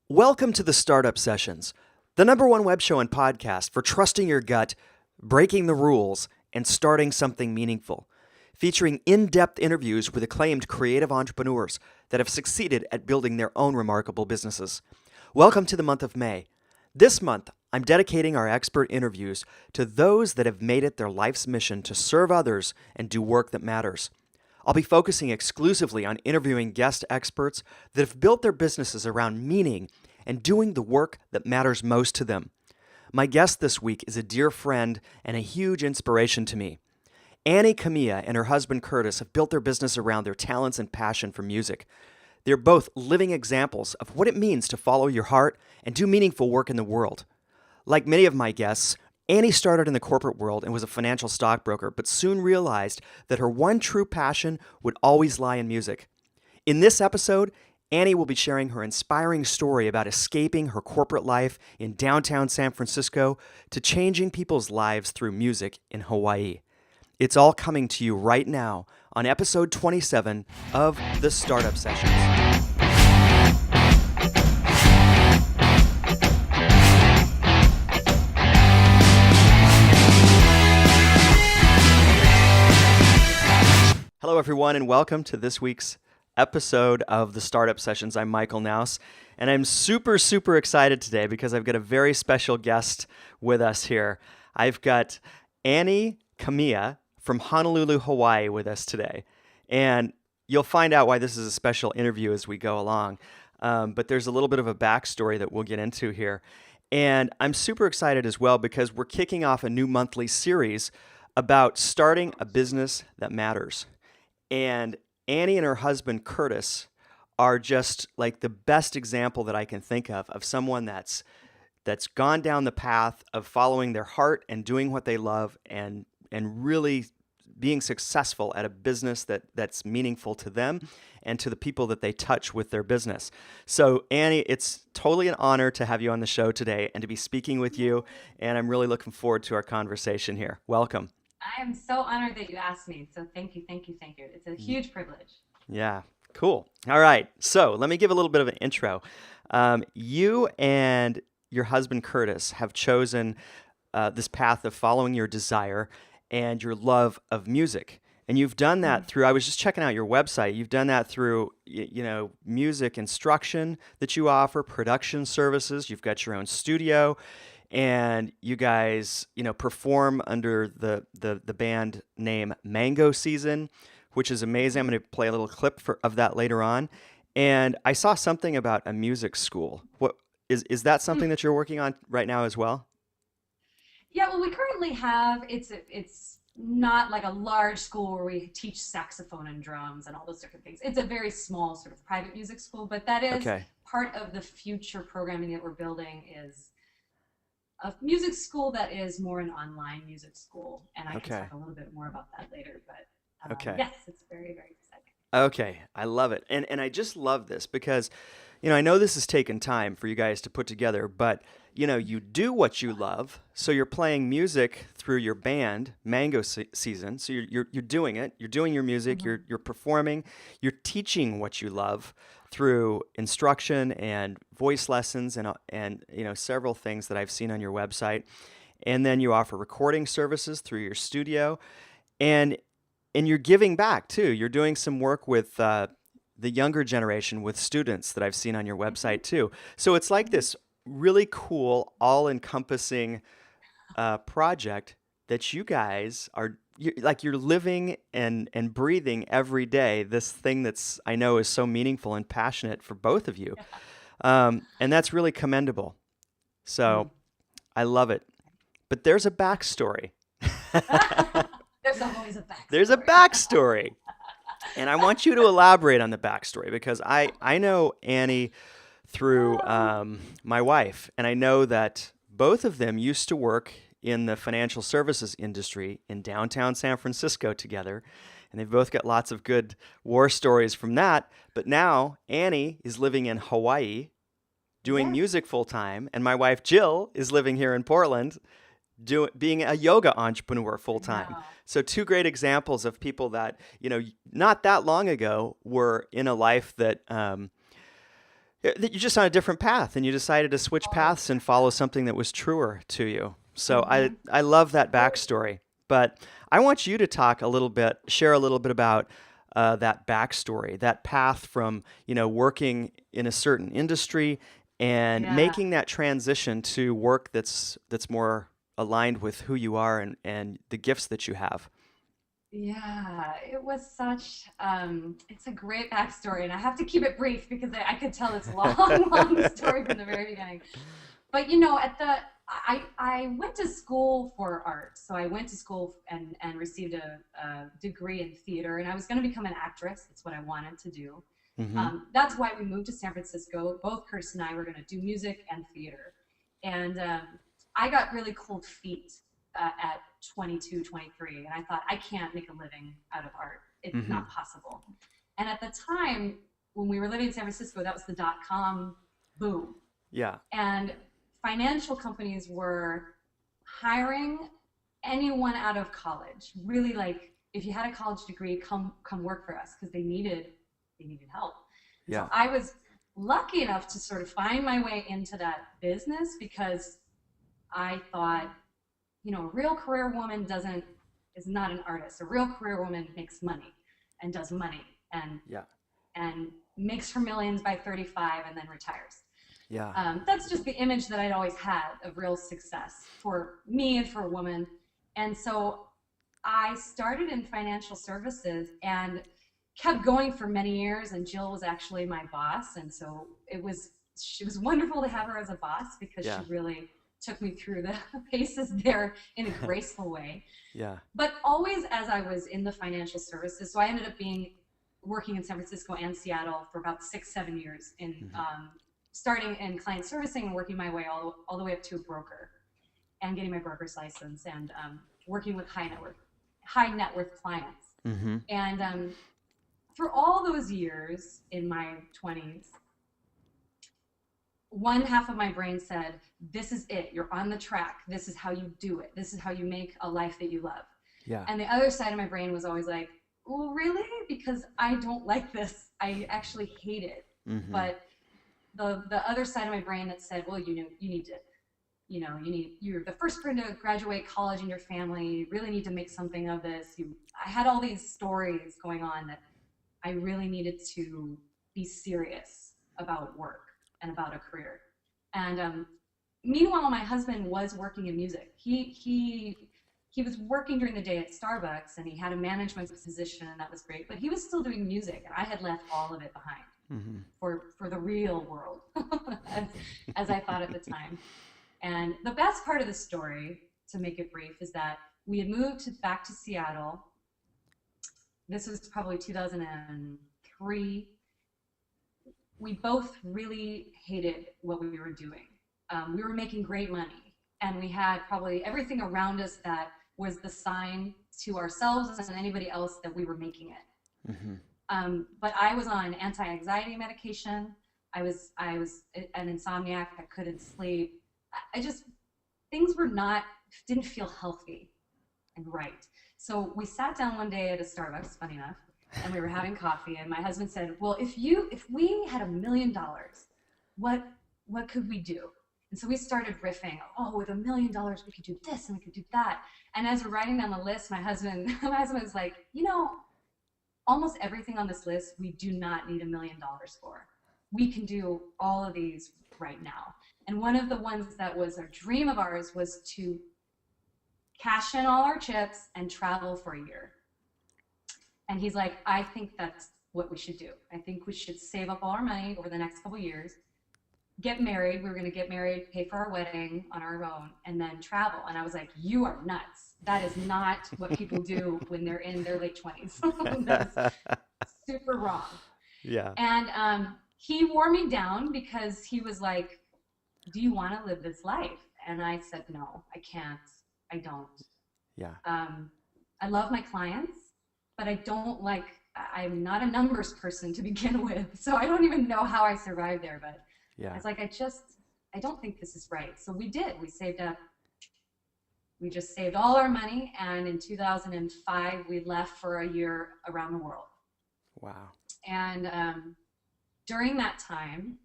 Welcome to the Startup Sessions, the number one web show and podcast for trusting your gut, breaking the rules, and starting something meaningful. Featuring in-depth interviews with acclaimed creative entrepreneurs that have succeeded at building their own remarkable businesses. Welcome to the month of May. This month, I'm dedicating our expert interviews to those that have made it their life's mission to serve others and do work that matters. I'll be focusing exclusively on interviewing guest experts that have built their businesses around meaning and doing the work that matters most to them. My guest this week is a dear friend and a huge inspiration to me. Annie Kamiya and her husband Curtis have built their business around their talents and passion for music. They're both living examples of what it means to follow your heart and do meaningful work in the world. Like many of my guests, Annie started in the corporate world and was a financial stockbroker, but soon realized that her one true passion would always lie in music. In this episode, Annie will be sharing her inspiring story about escaping her corporate life in downtown San Francisco to changing people's lives through music in Hawaii. It's all coming to you right now on episode 27 of The Startup Sessions. Hello, everyone, and welcome to this week's episode of the Startup Sessions. I'm Michael Knouse, and I'm super excited today because I've got a very special guest with us here. I've got Annie Kamiya from Honolulu, Hawaii with us today. And you'll find out why this is a special interview as we go along. But there's a little bit of a backstory that we'll get into here. And I'm super excited as well because we're kicking off a new monthly series about starting a business that matters. And Annie and her husband, Curtis, are just like the best example that I can think of someone that's gone down the path of following their heart and doing what they love and really being successful at a business that's meaningful to them and to the people that they touch with their business. So, Annie, it's totally an honor to have you on the show today and to be speaking with you, and I'm really looking forward to our conversation here. Welcome. I am so honored that you asked me. So thank you. It's a huge privilege. Yeah, cool. All right. So let me give a little bit of an intro. You and your husband, Curtis, have chosen this path of following your desire and your love of music. And you've done that through, I was just checking out your website, you've done that through, music instruction that you offer, production services, you've got your own studio, and you guys, perform under the band name Mango Season, which is amazing. I'm going to play a little clip of that later on. And I saw something about a music school. What is that something that you're working on right now as well? Yeah, well, we currently have, it's not like a large school where we teach saxophone and drums and all those different things. It's a very small sort of private music school, but that is Okay. part of the future programming that we're building is a music school that is more an online music school. And I can Okay. talk a little bit more about that later, but Okay. yes, it's very exciting. Okay, I love it. And I just love this because, I know this has taken time for you guys to put together, but, you do what you love. So you're playing music through your band, Mango Season. So you're doing it. You're doing your music. Mhm. You're performing. You're teaching what you love through instruction and voice lessons and several things that I've seen on your website. And then you offer recording services through your studio. And and you're giving back too. You're doing some work with the younger generation with students that I've seen on your website too. So it's like this really cool, all-encompassing project that you guys are you're living and breathing every day. This thing that's I know is so meaningful and passionate for both of you, and that's really commendable. Mhm. So I love it. But there's a backstory. There's always a There's a backstory. backstory. And I want you to elaborate on the backstory because I know Annie through my wife, and I know that both of them used to work in the financial services industry in downtown San Francisco together, and they've both got lots of good war stories from that. But now Annie is living in Hawaii doing Yes. music full time, and my wife Jill is living here in Portland being a yoga entrepreneur full I time. know. So two great examples of people that not that long ago were in a life that That you're just on a different path, and you decided to switch Totally. paths and follow something that was truer to you. So Hmm. I love that backstory. But I want you to talk a little bit, share a little bit about that backstory, that path from, working in a certain industry and Yeah. making that transition to work that's more aligned with who you are and the gifts that you have. Yeah, it was it's a great backstory, and I have to keep it brief because I could tell this long, long story from the very beginning. But I went to school for art, so I went to school and received a degree in theater, and I was going to become an actress. That's what I wanted to do. Hmm. That's why we moved to San Francisco. Both Curtis and I were going to do music and theater, and I got really cold feet at 22, 23, and I thought I can't make a living out of art. It's Hmm. not possible. And at the time when we were living in San Francisco, that was the dot-com boom, Yeah. and financial companies were hiring anyone out of college. Really, like, if you had a college degree, come work for us, because they needed help. And so Yeah. I was lucky enough to sort of find my way into that business because I thought, a real career woman doesn't is not an artist. A real career woman makes money and does money and Yeah. and makes her millions by 35 and then retires. Yeah. That's just the image that I'd always had of real success for me and for a woman. And so I started in financial services and kept going for many years. And Jill was actually my boss. And so she was wonderful to have her as a boss because she Yeah. really took me through the paces there in a graceful way. Yeah. But always as I was in the financial services, so I ended up working in San Francisco and Seattle for about 6, 7 years in Hmm. starting in client servicing and working my way all the way up to a broker and getting my broker's license and working with high net worth clients. Hmm. And for all those years in my 20s, one half of my brain said, this is it. You're on the track. This is how you do it. This is how you make a life that you love. Yeah. And the other side of my brain was always like, well, really? Because I don't like this. I actually hate it. Hmm. But the other side of my brain that said, well, you need to, you're the first person to graduate college in your family. You really need to make something of this. I had all these stories going on that I really needed to be serious about work and about a career. And meanwhile, my husband was working in music. He was working during the day at Starbucks, and he had a management position, and that was great. But he was still doing music, and I had left all of it behind Hmm. for the real world, as as I thought at the time. And the best part of the story, to make it brief, is that we had back to Seattle. This was probably 2003. We both really hated what we were doing. We were making great money, and we had probably everything around us that was the sign to ourselves and anybody else that we were making it. Hmm. But I was on anti-anxiety medication. I was an insomniac. I couldn't sleep. I just things were not didn't feel healthy and right. So we sat down one day at a Starbucks, funny enough, and we were having coffee. And my husband said, "Well, if we had $1 million, what what could we do?" And so we started riffing. Oh, with $1 million, we could do this and we could do that. And as we're writing down the list, my husband was like, almost everything on this list we do not need $1 million for. We can do all of these right now. And one of the ones that was a dream of ours was to cash in all our chips and travel for a year. And he's like, I think that's what we should do. I think we should save up all our money over the next couple of years, get married. We were going to get married, pay for our wedding on our own, and then travel. And I was like, you are nuts. That is not what people do when they're in their late 20s. That's super wrong. Yeah. And he wore me down because he was like, do you want to live this life? And I said, no, I can't. I don't. Yeah. I love my clients, but I'm not a numbers person to begin with. So I don't even know how I survived there. But I Yeah. was like, I don't think this is right. So we did. We saved up. We just saved all our money. And in 2005, we left for a year around the world. Wow. And during that time,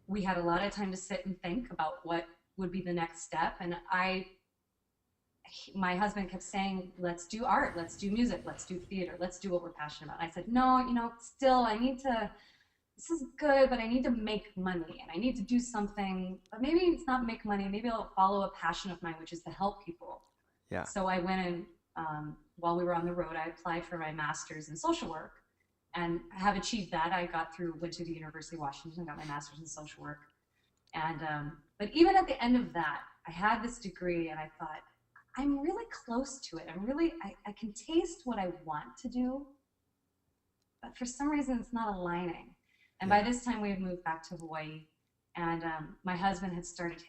we had a lot of time to sit and think about what would be the next step. And my husband kept saying, let's do art, let's do music, let's do theater, let's do what we're passionate about. And I said, no, still I need to, this is good, but I need to make money and I need to do something, but maybe it's not make money. Maybe I'll follow a passion of mine, which is to help people. Yeah. So I went and while we were on the road, I applied for my master's in social work and have achieved that. Went to the University of Washington, got my master's in social work. And, but even at the end of that, I had this degree and I thought, I'm really close to it. I can taste what I want to do, but for some reason it's not aligning. And by this time we had moved back to Hawaii, and my husband had started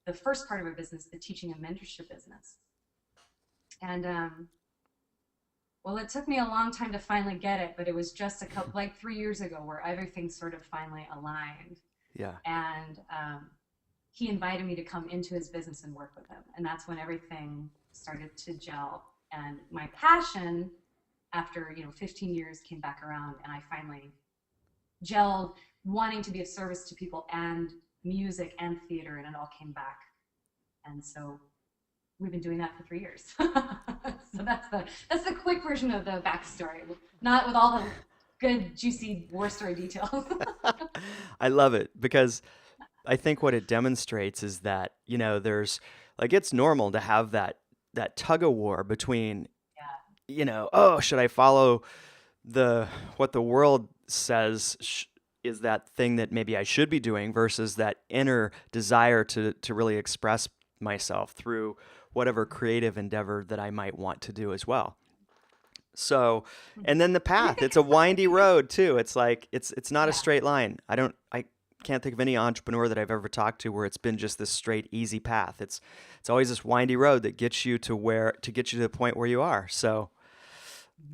the first part of our business, the teaching and mentorship business. And well, it took me a long time to finally get it, but it was just like 3 years ago where everything sort of finally aligned. Yeah. And he invited me to come into his business and work with him. And that's when everything started to gel. And my passion, after 15 years, came back around, and I finally gelled wanting to be of service to people and music and theater, and it all came back. And so we've been doing that for 3 years. So that's the quick version of the backstory, not with all the good, juicy war story details. I love it, because I think what it demonstrates is that, there's it's normal to have that tug of war between, oh, should I follow what the world says is that thing that maybe I should be doing, versus that inner desire to really express myself through whatever creative endeavor that I might want to do as well. So, and then the path, it's a windy road too. It's like, it's not a straight line. I can't think of any entrepreneur that I've ever talked to where it's been just this straight, easy path. It's always this windy road that gets you to the point where you are. So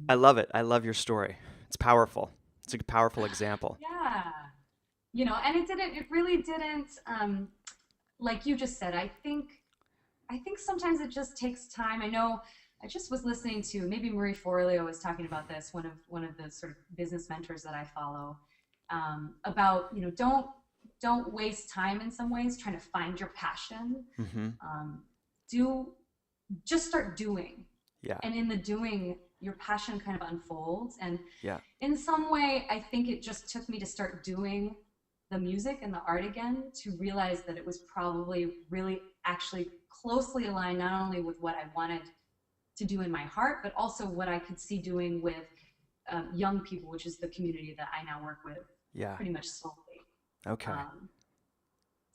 I love it. I love your story. It's powerful. It's a powerful example. Yeah. And it really didn't, like you just said, I think sometimes it just takes time. I know I just was listening to, maybe Marie Forleo was talking about this, one of the sort of business mentors that I follow, about, don't waste time in some ways trying to find your passion. Mm-hmm. Just start doing. Yeah. And in the doing, your passion kind of unfolds. And yeah. in some way, I think it just took me to start doing the music and the art again to realize that it was probably really actually closely aligned, not only with what I wanted to do in my heart, but also what I could see doing with young people, which is the community that I now work with. Yeah. Pretty much solely. Okay.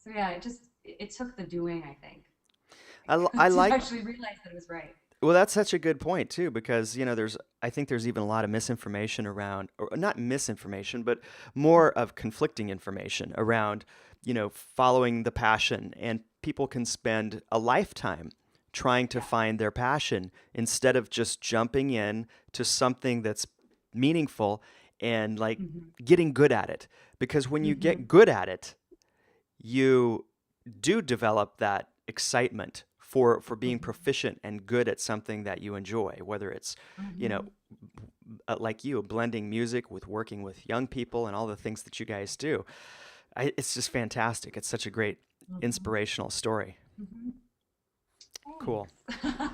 So yeah, it took the doing, I think. I to actually realize that it was right. Well, that's such a good point too, because I think there's even a lot of misinformation around, or not misinformation, but more of conflicting information around, following the passion, and people can spend a lifetime trying to find their passion instead of just jumping in to something that's meaningful and getting good at it. Because when you get good at it, you do develop that excitement for being proficient and good at something that you enjoy, whether it's, like you, blending music with working with young people and all the things that you guys do. It's just fantastic. It's such a great inspirational story. Cool.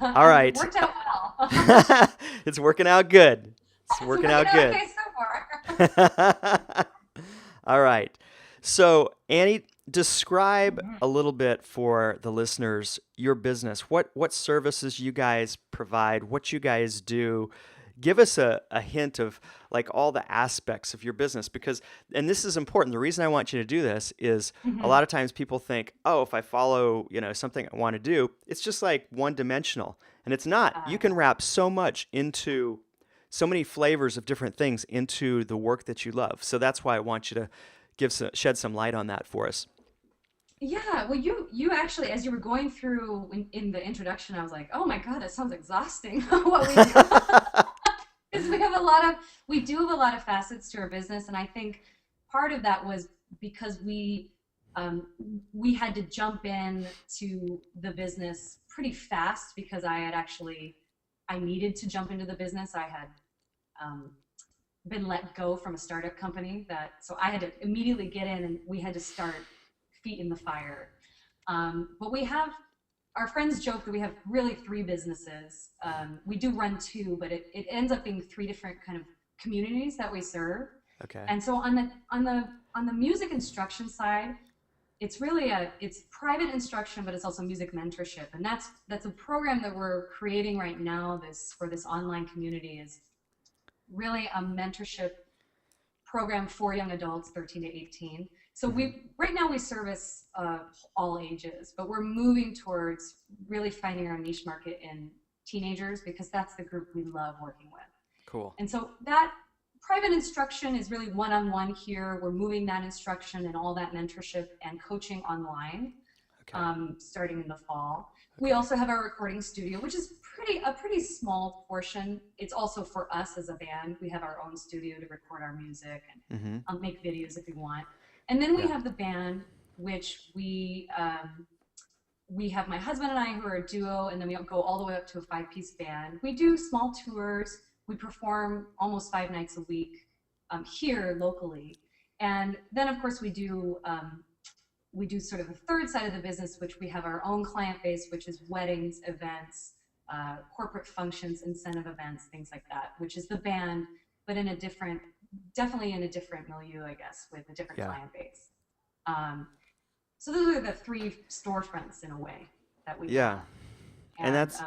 All right. It worked out well. It's working out good. It's working out good. Okay so far. All right. So, Annie, describe a little bit for the listeners your business. What services you guys provide, what you guys do. Give us a hint of all the aspects of your business, because, and this is important, the reason I want you to do this is a lot of times people think, oh, if I follow, something I want to do, it's just one dimensional, and it's not. You can wrap so much into so many flavors of different things into the work that you love. So that's why I want you to shed some light on that for us. Yeah, well, you actually, as you were going through in the introduction, I was like, oh my God, that sounds exhausting. What we do. Because we do have a lot of facets to our business, and I think part of that was because we had to jump in to the business pretty fast, because I needed to jump into the business. I had been let go from a startup company so I had to immediately get in and we had to start feet in the fire. But our friends joke that we have really 3 businesses. We do run 2, but it ends up being 3 different kind of communities that we serve. Okay. And so on the music instruction side, it's really it's private instruction, but it's also music mentorship. And that's a program that we're creating right now for this online community is really a mentorship program for young adults, 13 to 18. So right now we service all ages, but we're moving towards really finding our niche market in teenagers because that's the group we love working with. Cool. And so that private instruction is really one-on-one here. We're moving that instruction and all that mentorship and coaching online, starting in the fall. Okay. We also have our recording studio, which is a pretty small portion. It's also for us as a band. We have our own studio to record our music and make videos if we want. And then we have the band, which we have my husband and I who are a duo, and then we go all the way up to a 5-piece band. We do small tours. We perform almost 5 nights a week here locally. And then, of course, we do sort of a third side of the business, which we have our own client base, which is weddings, events, corporate functions, incentive events, things like that, which is the band, but definitely in a different milieu, I guess, with a different client base. So those are the 3 storefronts in a way that we have. And that's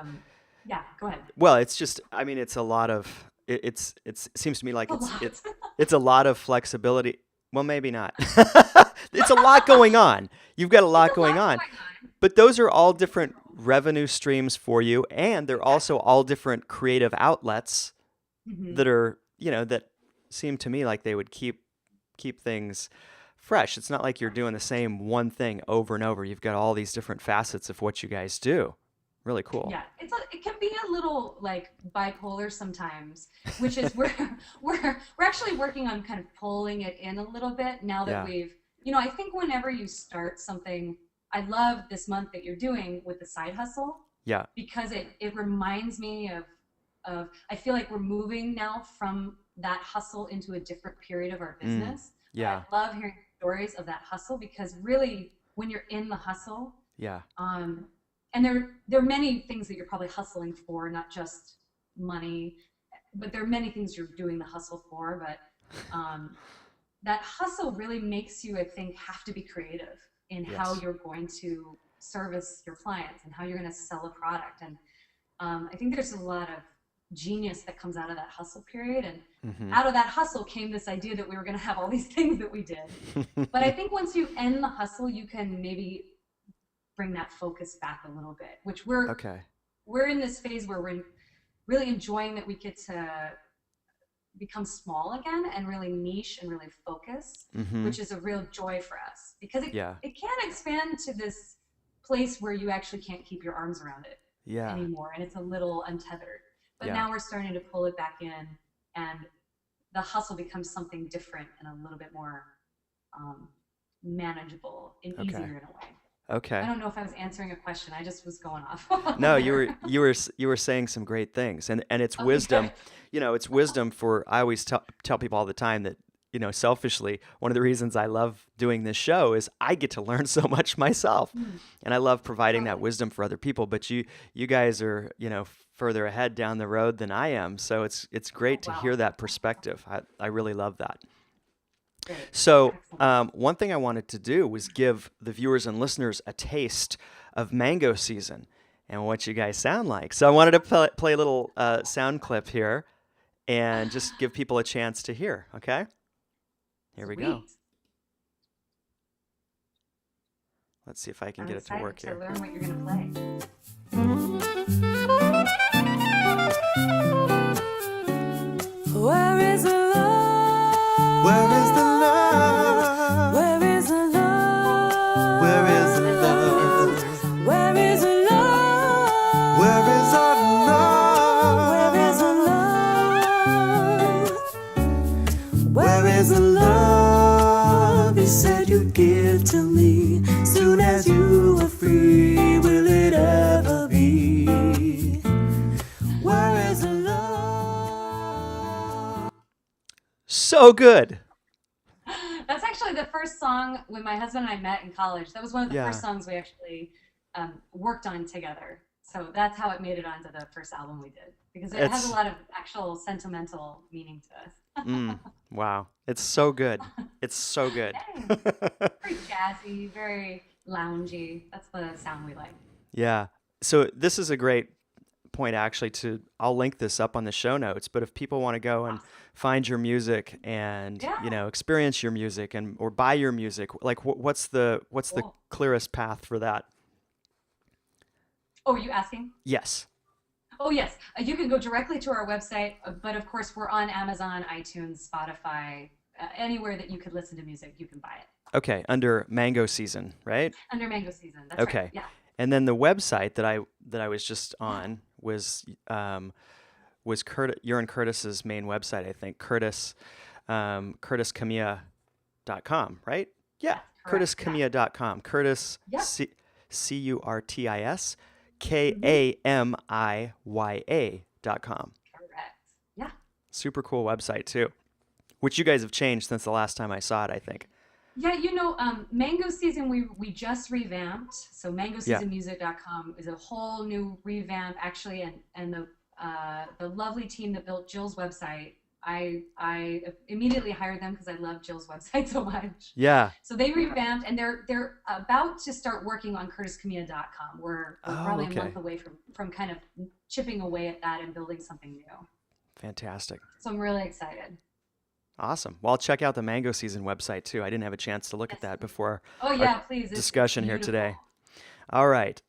yeah, go ahead. Well, it's just, I mean, it's a lot of, it seems to me like it's a lot of flexibility. Well, maybe not. It's a lot going on. You've got a lot going on. But those are all different revenue streams for you, and they're also all different creative outlets that are, that seem to me like they would keep things fresh. It's not like you're doing the same one thing over and over. You've got all these different facets of what you guys do. Really cool. Yeah, it can be a little like bipolar sometimes, which is we're actually working on kind of pulling it in a little bit now that we've, I think whenever you start something, I love this month that you're doing with the side hustle. Yeah. Because it reminds me of I feel like we're moving now from that hustle into a different period of our business. Yeah. I love hearing stories of that hustle because really when you're in the hustle, and there are many things that you're probably hustling for, not just money, but there are many things you're doing the hustle for. But that hustle really makes you, I think, have to be creative in how you're going to service your clients and how you're going to sell a product. And I think there's a lot of genius that comes out of that hustle period. And out of that hustle came this idea that we were going to have all these things that we did. But I think once you end the hustle, you can maybe bring that focus back a little bit, which we're in this phase where we're really enjoying that we get to become small again and really niche and really focus, which is a real joy for us because it can expand to this place where you actually can't keep your arms around it anymore, and it's a little untethered. But now we're starting to pull it back in, and the hustle becomes something different and a little bit more manageable and easier in a way. Okay. I don't know if I was answering a question. I just was going off. No, you were saying some great things, and it's wisdom. Okay. It's wisdom for. I always tell people all the time that selfishly, one of the reasons I love doing this show is I get to learn so much myself, and I love providing that wisdom for other people. But you guys are further ahead down the road than I am, so it's great to hear that perspective. I really love that. So one thing I wanted to do was give the viewers and listeners a taste of mango season and what you guys sound like. So I wanted to play a little sound clip here and just give people a chance to hear, okay? Here we go. Let's see if I can get it to work here. I'm excited to learn what you're going to play. Where is the love? Where is the love? Where is the love? Where is the love? Where is the love? Where is our love? Where is the love? Where is the love you said you'd give to me? Soon as you were free, will it ever be? Where is the love? Oh, good. That's actually the first song when my husband and I met in college. That was one of the Yeah. first songs we actually worked on together. So that's how it made it onto the first album we did because it has a It's lot of actual sentimental meaning to us. wow. It's so good. It's so good. Thanks. Very jazzy, very loungy. That's the sound we like. Yeah. So this is a great point actually to I'll link this up on the show notes, but if people want to go and Awesome. find your music and, Yeah. experience your music and or buy your music, like what's the Cool. clearest path for that? Oh, are you asking? Yes. Oh, yes. You can go directly to our website, but of course, we're on Amazon, iTunes, Spotify, anywhere that you could listen to music, you can buy it. Okay, under mango season, right? Under Mango Season. That's right. Okay. Yeah. And then the website that I was just on was you're on Curtis's main website, I think. CurtisKamiya.com, right? Yeah. That's correct. Yeah. CurtisKamiya.com. Curtis Yep. Curtis Hmm. KAMIYA.com. Correct. Yeah. Super cool website too, which you guys have changed since the last time I saw it, I think. Yeah, Mango Season we just revamped. So Yeah. mangoseasonmusic.com is a whole new revamp actually, and the lovely team that built Jill's website. I immediately hired them because I love Jill's website so much. Yeah. So they revamped, and they're about to start working on curtiskamiya.com. We're Oh, probably a okay. month away from kind of chipping away at that and building something new. Fantastic. So I'm really excited. Awesome. Well, I'll check out the Mango Season website too. I didn't have a chance to look at Yes, that please. before Oh our yeah, please. It's discussion here beautiful. today. All right.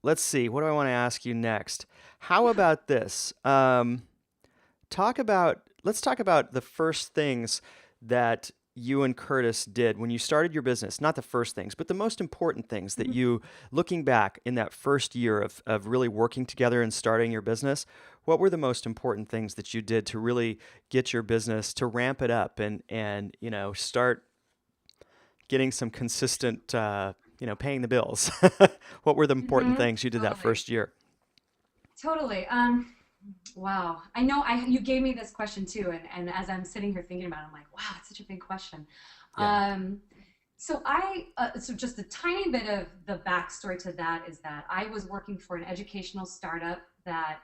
Let's see. What do I want to ask you next? How Yeah. about this? Let's talk about the first things that you and Curtis did when you started your business. Not the first things, but the most important things that Mhm. you, looking back in that first year of really working together and starting your business, what were the most important things that you did to really get your business to ramp it up and start getting some consistent, paying the bills? What were the important Mhm. things you did that Totally. first year? Totally. Wow. I know you gave me this question too, and as I'm sitting here thinking about it, I'm like, wow, it's such a big question. Yeah. Um, so just a tiny bit of the backstory to that is that I was working for an educational startup that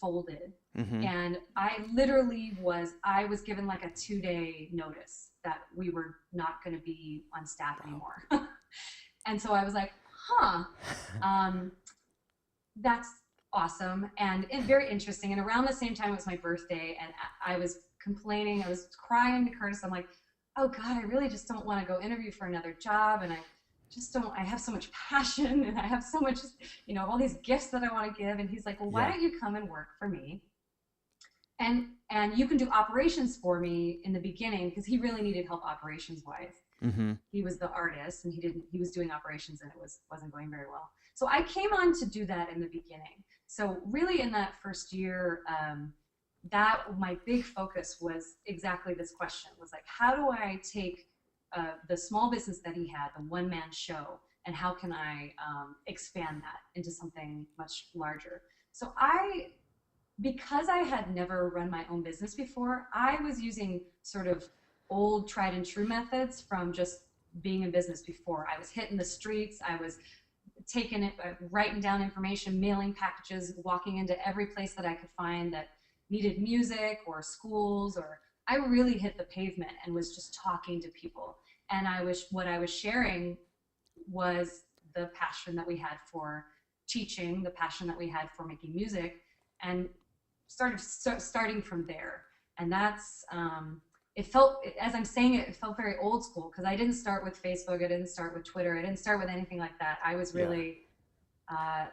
folded, Mm-hmm. and I was given like a 2-day notice that we were not going to be on staff Wow. anymore. And so I was like, huh, um, that's awesome and very interesting. And around the same time, it was my birthday, and I was complaining. I was crying to Curtis. I'm like, oh God, I really just don't want to go interview for another job. And I just don't, I have so much passion and I have so much, all these gifts that I want to give. And he's like, well, why Yeah. don't you come and work for me? And you can do operations for me in the beginning because he really needed help operations wise. Mm-hmm. He was the artist and he was doing operations and wasn't going very well. So I came on to do that in the beginning. So really in that first year, that my big focus was exactly this question, was like, how do I take the small business that he had, the one-man show, and how can I expand that into something much larger? So because I had never run my own business before, I was using sort of old tried and true methods from just being in business before. I was hitting the streets. I was taking it, writing down information, mailing packages, walking into every place that I could find that needed music or schools, or I really hit the pavement and was just talking to people. And what I was sharing was the passion that we had for teaching, the passion that we had for making music, and starting from there. And that's it felt, as I'm saying it felt very old school because I didn't start with Facebook, I didn't start with Twitter, I didn't start with anything like that. I was Yeah. really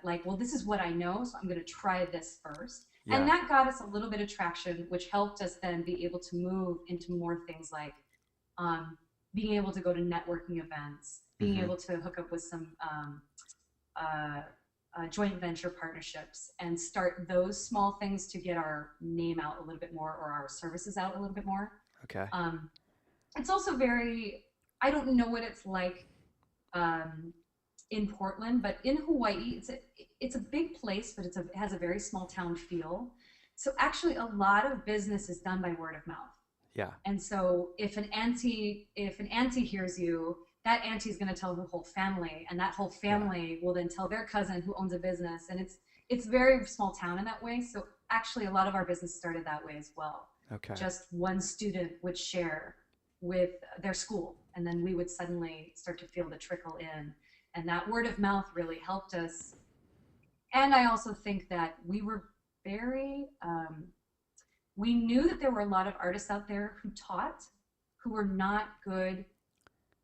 like, well, this is what I know, so I'm going to try this first. And Yeah. that got us a little bit of traction, which helped us then be able to move into more things like being able to go to networking events, being Mm-hmm. able to hook up with some uh, joint venture partnerships and start those small things to get our name out a little bit more or our services out a little bit more. Okay. It's also I don't know what it's like in Portland, but in Hawaii, it's a big place, but it has a very small town feel. So actually a lot of business is done by word of mouth. Yeah. And so if an auntie hears you, that auntie is going to tell her whole family, and that whole family will then tell their cousin who owns a business. And it's very small town in that way. So actually a lot of our business started that way as well. Okay. Just one student would share with their school, and then we would suddenly start to feel the trickle in. And that word of mouth really helped us. And I also think that we were very, we knew that there were a lot of artists out there who taught, who were not good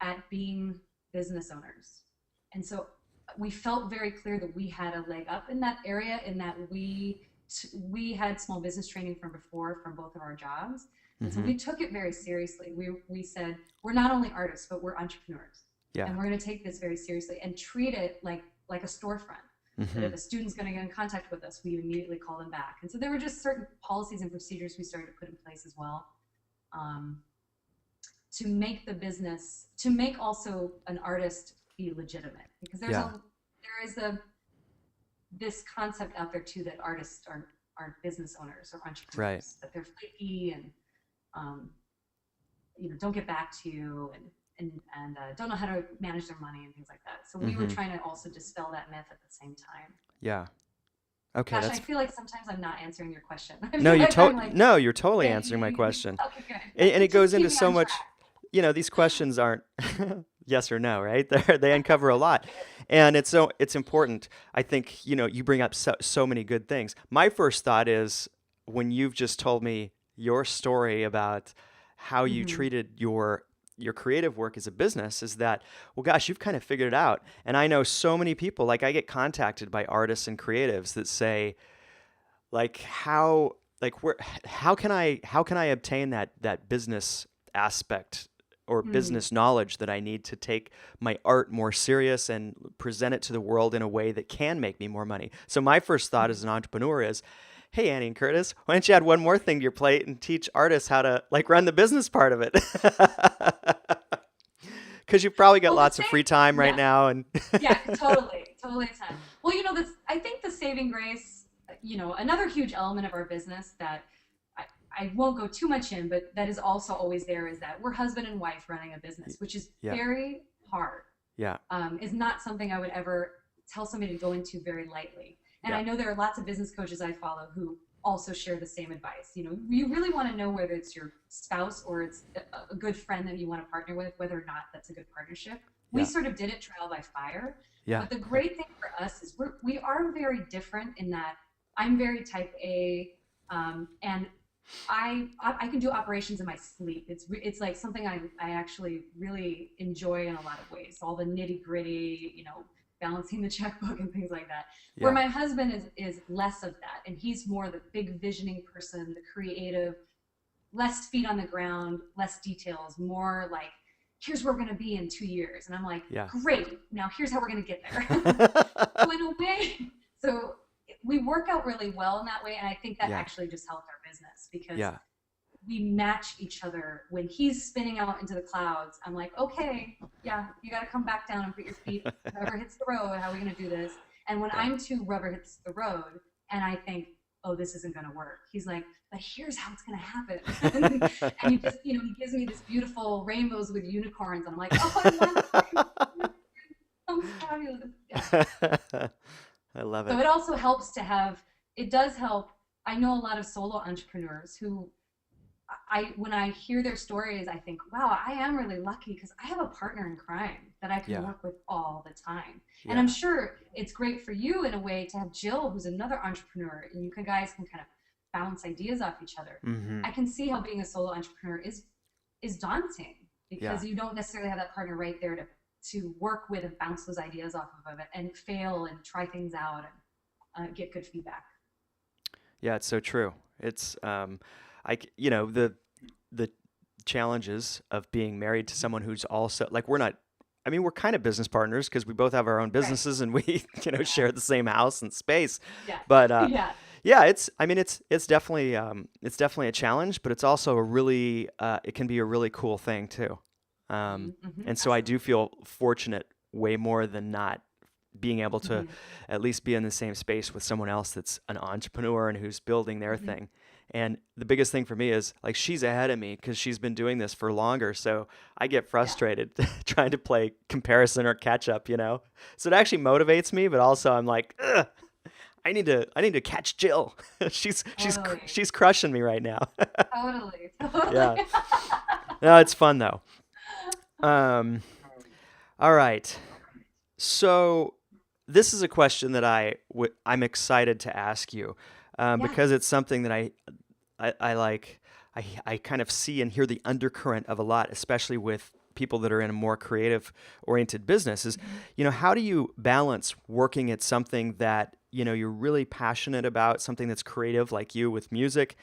at being business owners. And so we felt very clear that we had a leg up in that area, in that we had small business training from before, from both of our jobs. And so we took it very seriously. We said, we're not only artists, but we're entrepreneurs. Yeah. And we're going to take this very seriously and treat it like a storefront. That if a student's going to get in contact with us, we immediately call them back. And so there were just certain policies and procedures we started to put in place as well, to make the business, to make also an artist be legitimate. Because this concept out there too, that artists aren't business owners or entrepreneurs, Right. that they're flaky and don't get back to you and don't know how to manage their money and things like that. So we were trying to also dispel that myth at the same time. Yeah. Okay. Gosh, I feel like sometimes I'm not answering your question. No, you're totally answering my question. Okay, good. And it goes into keep me so on much, track. these questions aren't yes or no, right? They uncover a lot. And it's important. I think, you bring up so many good things. My first thought is, when you've just told me your story about how you treated your creative work as a business, is that, well, gosh, you've kind of figured it out. And I know so many people, like I get contacted by artists and creatives that say, like, how can I obtain that business aspect or business knowledge that I need to take my art more serious and present it to the world in a way that can make me more money. So my first thought as an entrepreneur is, hey, Annie and Curtis, why don't you add one more thing to your plate and teach artists how to run the business part of it? Because you've probably got lots of free time right now. And yeah, totally time. Well, I think the saving grace, another huge element of our business that I won't go too much in, but that is also always there, is that we're husband and wife running a business, which is very hard. Yeah. Is not something I would ever tell somebody to go into very lightly. And I know there are lots of business coaches I follow who also share the same advice. You really want to know whether it's your spouse or it's a good friend that you want to partner with, whether or not that's a good partnership. We sort of did it trial by fire. Yeah. But the great thing for us is we are very different in that I'm very type A, and I can do operations in my sleep. It's like something I actually really enjoy in a lot of ways. All the nitty gritty, balancing the checkbook and things like that. Yeah. Where my husband is less of that, and he's more the big visioning person, the creative, less feet on the ground, less details, more like, here's where we're going to be in 2 years. And I'm like, great, now here's how we're going to get there. So in a way, we work out really well in that way, and I think that actually just helped our business, because we match each other. When he's spinning out into the clouds, I'm like, okay, you got to come back down and put your feet, rubber hits the road, how are we going to do this? And when I'm too rubber hits the road, and I think, oh, this isn't going to work, he's like, but here's how it's going to happen. And he just, he gives me this beautiful rainbows with unicorns, and I'm like, oh, I love it. So fabulous. Yeah. I love it. So it also helps to have, it does help. I know a lot of solo entrepreneurs who, when I hear their stories, I think, wow, I am really lucky, because I have a partner in crime that I can work with all the time. Yeah. And I'm sure it's great for you in a way to have Jill, who's another entrepreneur, and you guys can kind of bounce ideas off each other. Mm-hmm. I can see how being a solo entrepreneur is daunting, because you don't necessarily have that partner right there to work with and bounce those ideas off of it and fail and try things out and get good feedback. Yeah, it's so true. It's the challenges of being married to someone who's also we're kind of business partners, because we both have our own businesses, and we share the same house and space. Yeah. But it's definitely a challenge, but it's also it can be a really cool thing too. And so I do feel fortunate way more than not being able to at least be in the same space with someone else that's an entrepreneur and who's building their thing. And the biggest thing for me is like she's ahead of me because she's been doing this for longer. So I get Yeah, frustrated trying to play comparison or catch up, you know? So it actually motivates me, but also I'm like, ugh, I need to catch Jill. totally, She's crushing me right now. totally, totally. Yeah. No, it's fun though. Um, all right. So this is a question that I'm excited to ask you Yeah. because it's something that I like. I kind of see and hear the undercurrent of a lot, especially with people that are in a more creative oriented business. Is Mhm. how do you balance working at something that you're really passionate about, something that's creative like you with music,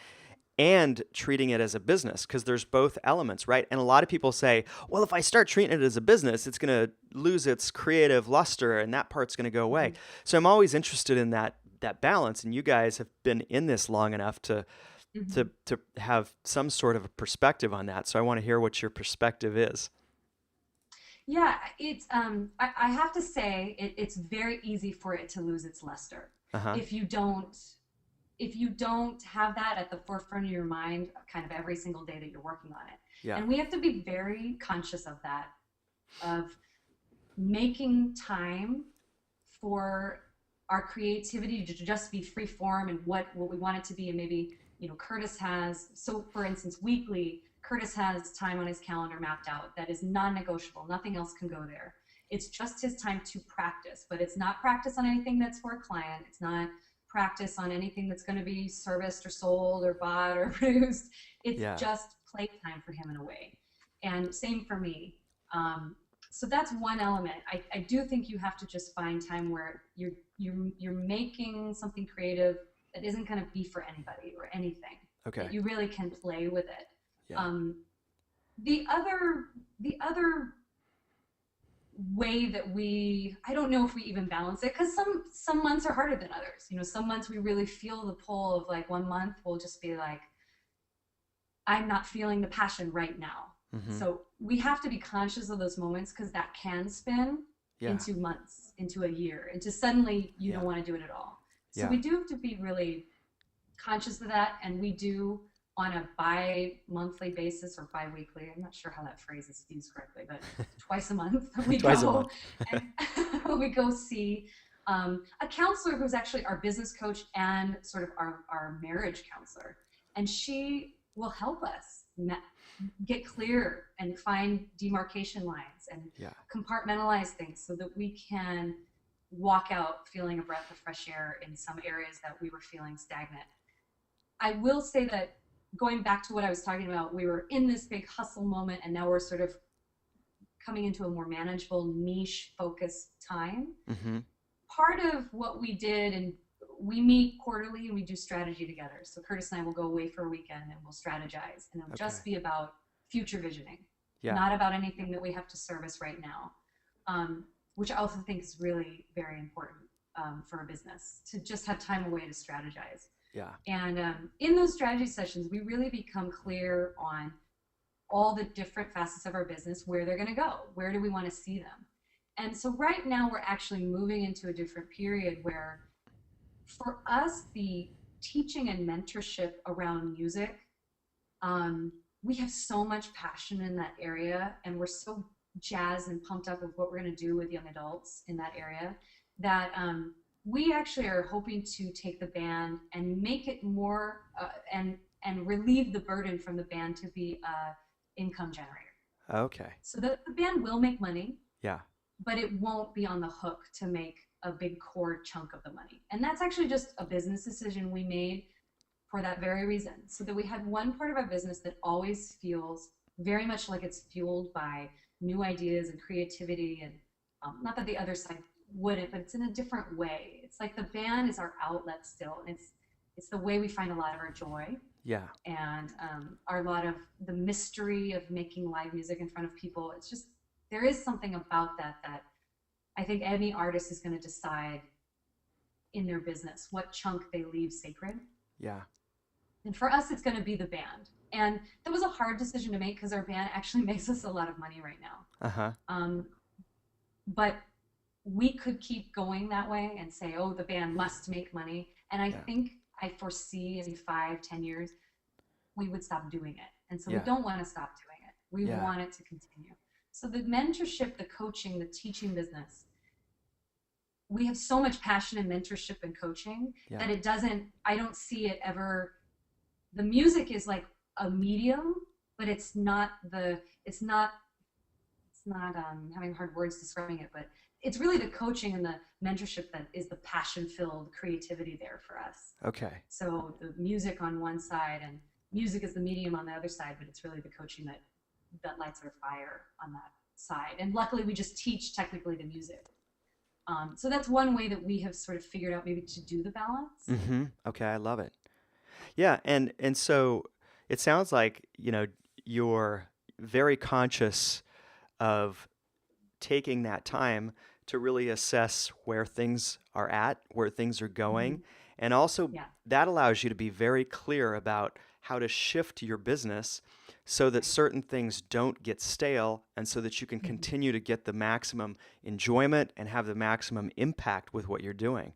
and treating it as a business, because there's both elements, right? And a lot of people say, well, if I start treating it as a business, it's going to lose its creative luster and that part's going to go away. Mhm. So I'm always interested in that balance, and you guys have been in this long enough to Mhm. to have some sort of a perspective on that. So I want to hear what your perspective is. Yeah, it's I have to say it's very easy for it to lose its luster Uh-huh. if you don't if you don't have that at the forefront of your mind kind of every single day that you're working on it. Yeah. And we have to be very conscious of that, of making time for our creativity to just be free form and what we want it to be. And maybe Curtis has, so for instance, weekly Curtis has time on his calendar mapped out that is non-negotiable. Nothing else can go there. It's just his time to practice, but it's not practice on anything that's for a client. It's not practice on anything that's going to be serviced or sold or bought or produced. It's Yeah. just playtime for him in a way. And same for me. um, so that's one element. I do think you have to just find time where you're making something creative that isn't going to be for anybody or anything, that Okay. you really can play with it. Yeah. um, the other way that I don't know if we even balance it, because some months are harder than others. Some months we really feel the pull of, like, one month we'll just be like, I'm not feeling the passion right now. Mm-hmm. So we have to be conscious of those moments, because that can spin Yeah. into months, into a year, into suddenly you don't Yeah. want to do it at all. So Yeah. we do have to be really conscious of that. And we do, on a bi-monthly basis or bi-weekly, I'm not sure how that phrase is used correctly, but twice a month we Twice a go month. and we go see a counselor who's actually our business coach and sort of our marriage counselor. And she will help us get clear and find demarcation lines and Yeah. compartmentalize things so that we can walk out feeling a breath of fresh air in some areas that we were feeling stagnant. I will say that, going back to what I was talking about, we were in this big hustle moment, and now we're sort of coming into a more manageable, niche focused time. Mm-hmm. Part of what we did, and we meet quarterly and we do strategy together. So Curtis and I will go away for a weekend and we'll strategize, and it'll Okay. just be about future visioning, Yeah. not about anything that we have to service right now, which I also think is really very important for a business, to just have time away to strategize. Yeah. And in those strategy sessions, we really become clear on all the different facets of our business, where they're going to go, where do we want to see them. And so right now we're actually moving into a different period where, for us, the teaching and mentorship around music, we have so much passion in that area, and we're so jazzed and pumped up with what we're going to do with young adults in that area, that we actually are hoping to take the band and make it more and relieve the burden from the band to be a income generator. Okay. So that the band will make money, Yeah. but it won't be on the hook to make a big core chunk of the money. And that's actually just a business decision we made for that very reason, so that we had one part of our business that always feels very much like it's fueled by new ideas and creativity. And not that the other side wouldn't, but it's in a different way. It's like the band is our outlet still, and it's the way we find a lot of our joy, Yeah. and a lot of the mystery of making live music in front of people. It's just, there is something about that I think any artist is going to decide in their business what chunk they leave sacred. Yeah. And for us, it's going to be the band. And that was a hard decision to make, because our band actually makes us a lot of money right now. Uh-huh. But we could keep going that way and say, oh, the band must make money. And I Yeah. think I foresee in 5-10 years we would stop doing it. And so Yeah. we don't want to stop doing it. We Yeah. want it to continue. So the mentorship, the coaching, the teaching business, we have so much passion in mentorship and coaching Yeah. that I don't see it ever. The music is like a medium, but it's not having hard words describing it, but it's really the coaching and the mentorship that is the passion-filled creativity there for us. Okay. So the music on one side and music is the medium on the other side, but it's really the coaching that lights our fire on that side. And luckily we just teach technically the music. So that's one way that we have sort of figured out maybe to do the balance. Mm-hmm. Okay, I love it. Yeah, and so it sounds like, you're very conscious of taking that time to really assess where things are at, where things are going, Mhm. and also Yeah. that allows you to be very clear about how to shift your business so that certain things don't get stale and so that you can Mhm. continue to get the maximum enjoyment and have the maximum impact with what you're doing.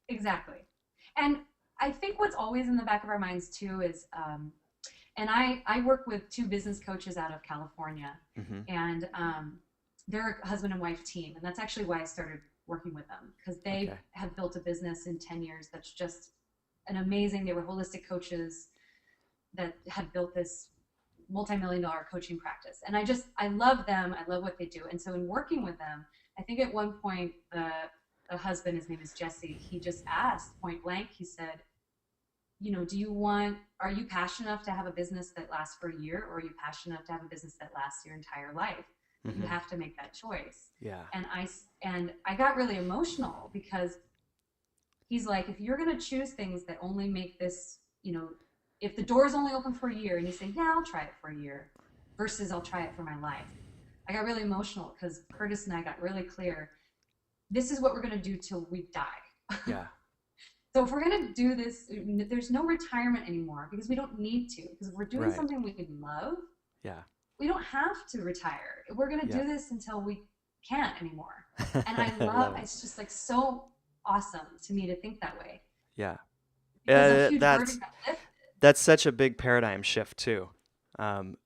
Exactly. And I think what's always in the back of our minds too is, and I work with two business coaches out of California, Mm-hmm. and they're a husband and wife team. And that's actually why I started working with them, because they Okay. have built a business in 10 years that's just they were holistic coaches that had built this multi-million-dollar coaching practice. And I love them. I love what they do. And so in working with them, I think at one point, the husband, his name is Jesse, he just asked point blank, he said, are you passionate enough to have a business that lasts for a year, or are you passionate enough to have a business that lasts your entire life? Mm-hmm. You have to make that choice. Yeah. And I got really emotional because he's like, if you're going to choose things that only make this, if the door's only open for a year and you say, yeah, I'll try it for a year versus I'll try it for my life. I got really emotional because Curtis and I got really clear. This is what we're going to do till we die. Yeah. So if we're going to do this, there's no retirement anymore because we don't need to. Because if we're doing Right. something we love, Yeah. we don't have to retire. We're going to Yeah. do this until we can't anymore. And I love love, it. it's just like so awesome to me to think that way. Yeah. Because a huge that's burden got lifted. that's such a big paradigm shift too.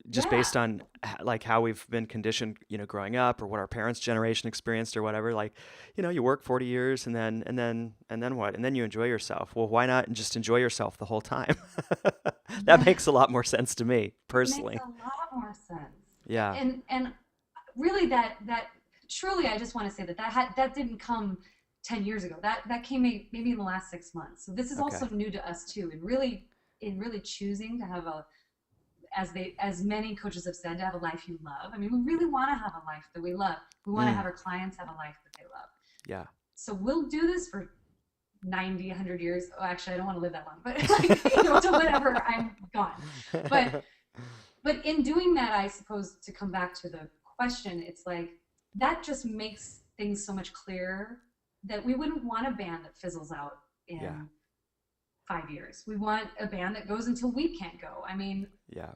Just Yeah. based on like how we've been conditioned, growing up, or what our parents' generation experienced, or whatever. Like, you work 40 years, and then what? And then you enjoy yourself. Well, why not just enjoy yourself the whole time? That makes a lot more sense to me personally. It makes a lot more sense. Yeah. And really that truly, I just want to say that didn't come 10 years ago. That came maybe in the last 6 months. So this is also new to us too. And really choosing to have as many coaches have said, to have a life you love. I mean, we really want to have a life that we love. We want to have our clients have a life that they love. Yeah. So we'll do this for 90, 100 years. Oh, actually, I don't want to live that long, but till whenever I'm gone. But in doing that, I suppose, to come back to the question, it's like that just makes things so much clearer that we wouldn't want a band that fizzles out in 5 years. We want a band that goes until we can't go. I mean, Yeah.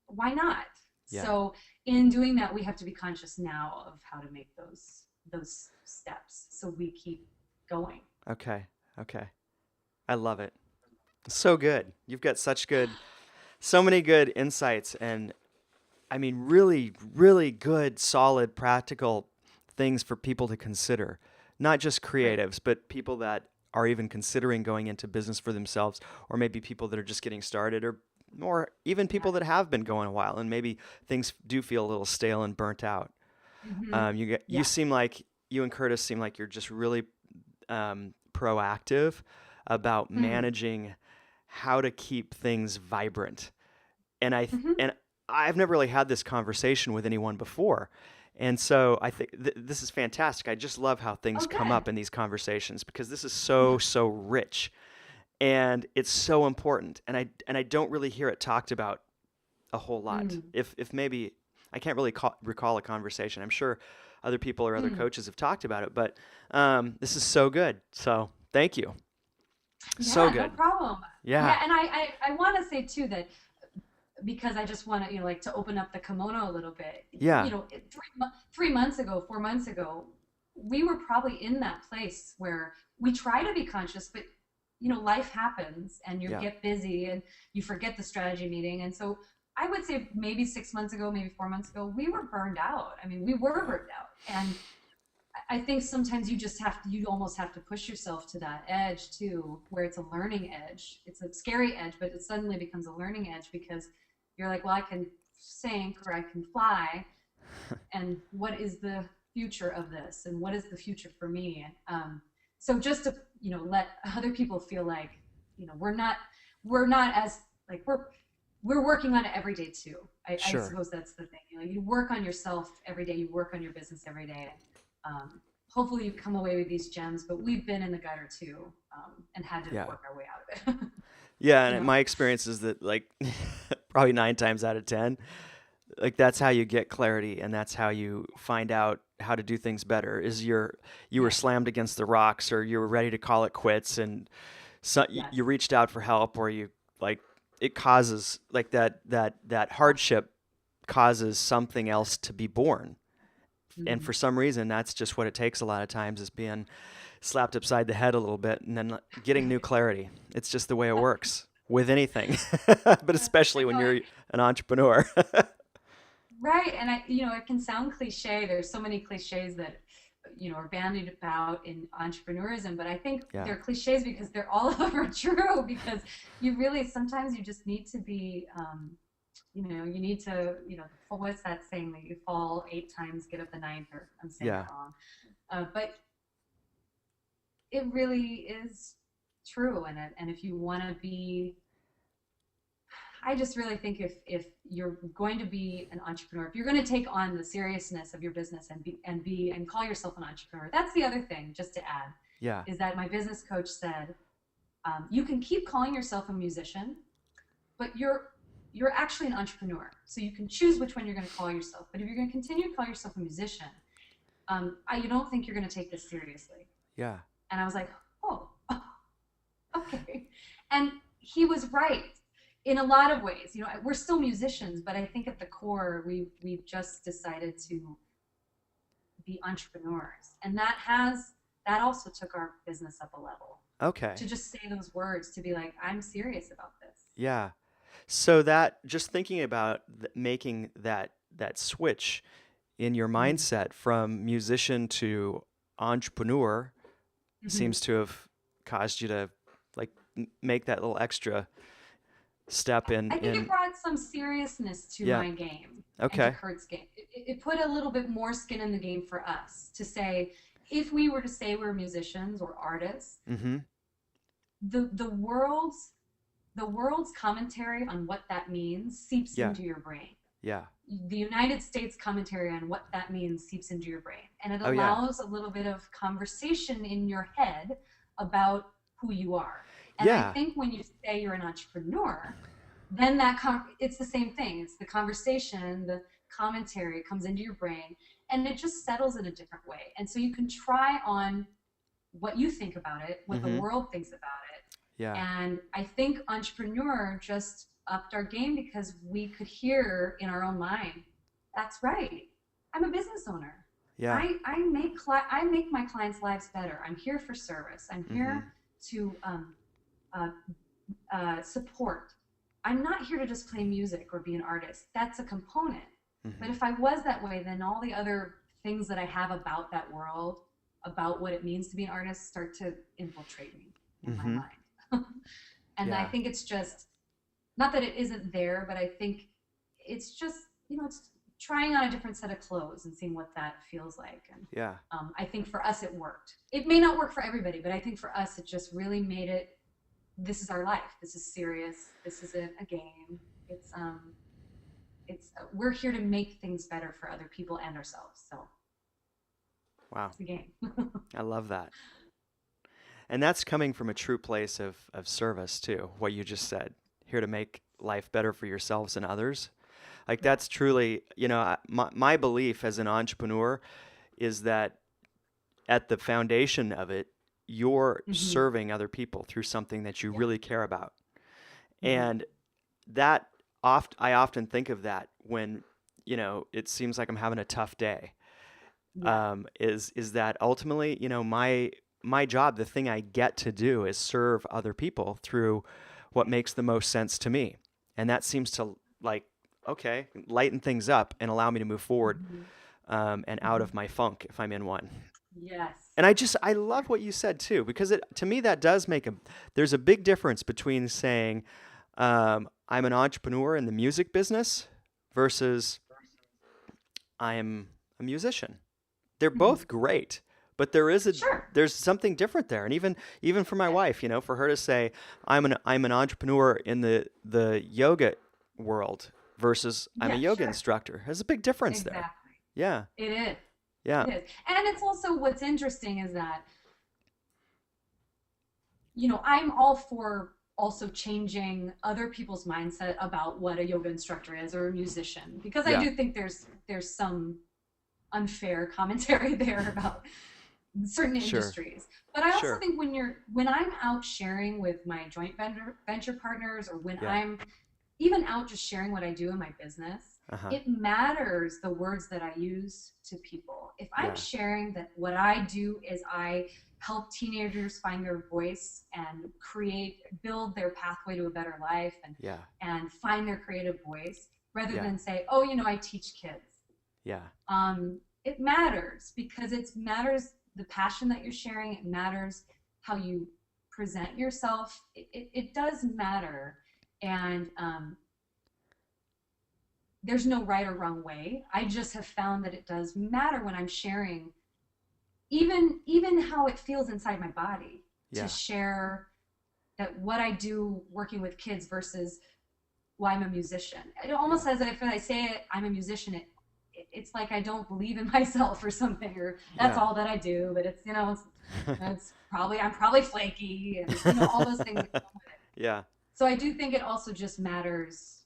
why not? Yeah. So in doing that, we have to be conscious now of how to make those steps so we keep going. Okay. I love it. So good. You've got so many good insights, and I mean, really, really good, solid, practical things for people to consider. Not just creatives, but people that are even considering going into business for themselves, or maybe people that are just getting started, or even people that have been going a while, and maybe things do feel a little stale and burnt out. Mhm. You and Curtis seem like you're just really proactive about managing how to keep things vibrant. And I've never really had this conversation with anyone before. And so I think this is fantastic. I just love how things come up in these conversations, because this is so rich, and it's so important. And I don't really hear it talked about a whole lot. If maybe I can't really recall a conversation. I'm sure other people or other coaches have talked about it, but this is so good. So thank you. So good. No problem. Yeah. And I want to say too that, because I just want to, like, to open up the kimono a little bit. Yeah. 4 months ago, we were probably in that place where we try to be conscious, but life happens and you Yeah. get busy and you forget the strategy meeting. And so I would say maybe 6 months ago, maybe 4 months ago, we were burned out. I mean, we were burned out. And I think sometimes you almost have to push yourself to that edge too, where it's a learning edge. It's a scary edge, but it suddenly becomes a learning edge because you're like, well, I can sink or I can fly. And what is the future of this? And what is the future for me? So just to, let other people feel like, we're not as like, we're working on it every day too. I Sure. suppose that's the thing. You work on yourself every day. You work on your business every day. Hopefully you come away with these gems, but we've been in the gutter too, and had to Yeah. work our way out of it. Yeah, and You know? my experience is that like probably 9 times out of 10, like that's how you get clarity and that's how you find out how to do things better is you were Yeah. slammed against the rocks or you were ready to call it quits and so Yes. you reached out for help or you like it causes like that hardship causes something else to be born. And for some reason that's just what it takes a lot of times is being slapped upside the head a little bit and then getting new clarity. It's just the way it works with anything, but especially when you're an entrepreneur. Right. And it can sound cliche. There's so many cliches that, are bandied about in entrepreneurism, but I think Yeah. they're cliches because they're all of them are true because sometimes you just need to be, you need to, what's that saying that you fall 8 times, get up the 9th, or I'm saying Yeah. it wrong. But it really is true. And if you want to be, I just really think if you're going to be an entrepreneur, if you're going to take on the seriousness of your business and call yourself an entrepreneur, that's the other thing, just to add, Yeah. is that my business coach said, you can keep calling yourself a musician, but you're actually an entrepreneur. So you can choose which one you're going to call yourself. But if you're going to continue to call yourself a musician, you don't think you're going to take this seriously. Yeah. And I was like, oh, okay. And he was right in a lot of ways. We're still musicians, but I think at the core, we've just decided to be entrepreneurs. And that also took our business up a level. Okay. To just say those words, to be like, I'm serious about this. Yeah. So that just thinking about making that switch in your mindset from musician to entrepreneur seems to have caused you to like make that little extra step in. I think it brought some seriousness to my game. Okay. And to Kurt's game. It put a little bit more skin in the game for us to say, if we were to say we're musicians or artists, the world's commentary on what that means seeps into your brain. Yeah. The United States commentary on what that means seeps into your brain. And it Oh, yeah. allows a little bit of conversation in your head about who you are. And Yeah. I think when you say you're an entrepreneur, then it's the same thing. It's the conversation, the commentary comes into your brain, and it just settles in a different way. And so you can try on what you think about it, what the world thinks about it. Yeah. And I think entrepreneur just upped our game because we could hear in our own mind, that's right. I'm a business owner. Yeah. I make my clients' lives better. I'm here for service. I'm here to support. I'm not here to just play music or be an artist. That's a component. But if I was that way, then all the other things that I have about that world, about what it means to be an artist, start to infiltrate me in my mind. And I think it's just, not that it isn't there, but I think it's just, it's trying on a different set of clothes and seeing what that feels like. And Yeah. I think for us it worked. It may not work for everybody, but I think for us it just really made it, this is our life. This is serious. This isn't a game. We're here to make things better for other people and ourselves. So Wow. it's a game. I love that. And that's coming from a true place of service too, what you just said. Here to make life better for yourselves and others. Like that's truly, my belief as an entrepreneur is that at the foundation of it, you're serving other people through something that you really care about. And that I often think of that when, it seems like I'm having a tough day. Is that ultimately, my job, the thing I get to do is serve other people through what makes the most sense to me. And that seems to lighten things up and allow me to move forward and out of my funk if I'm in one. Yes. And I love what you said too, because to me that does there's a big difference between saying I'm an entrepreneur in the music business versus I'm a musician. They're both great, but there's something different there. And even for my wife, for her to say I'm an entrepreneur in the yoga world versus I'm a yoga instructor, there's a big difference there. Exactly. Yeah. It is. Yeah. It is. And it's also what's interesting is that, I'm all for also changing other people's mindset about what a yoga instructor is or a musician, because I do think there's some unfair commentary there about certain industries. But I also think when I'm out sharing with my joint venture partners, or when I'm even out just sharing what I do in my business, it matters the words that I use to people. If I'm sharing that what I do is I help teenagers find their voice and build their pathway to a better life and find their creative voice, rather than say, I teach kids. Yeah. It matters, because it matters the passion that you're sharing. It matters how you present yourself. It does matter. And there's no right or wrong way. I just have found that it does matter when I'm sharing even how it feels inside my body, to share that what I do working with kids versus why I'm a musician. It almost says that if I say I'm a musician, it's like I don't believe in myself or something, or that's all that I do. But it's I'm probably flaky, and all those things that come with it. Yeah. So I do think it also just matters.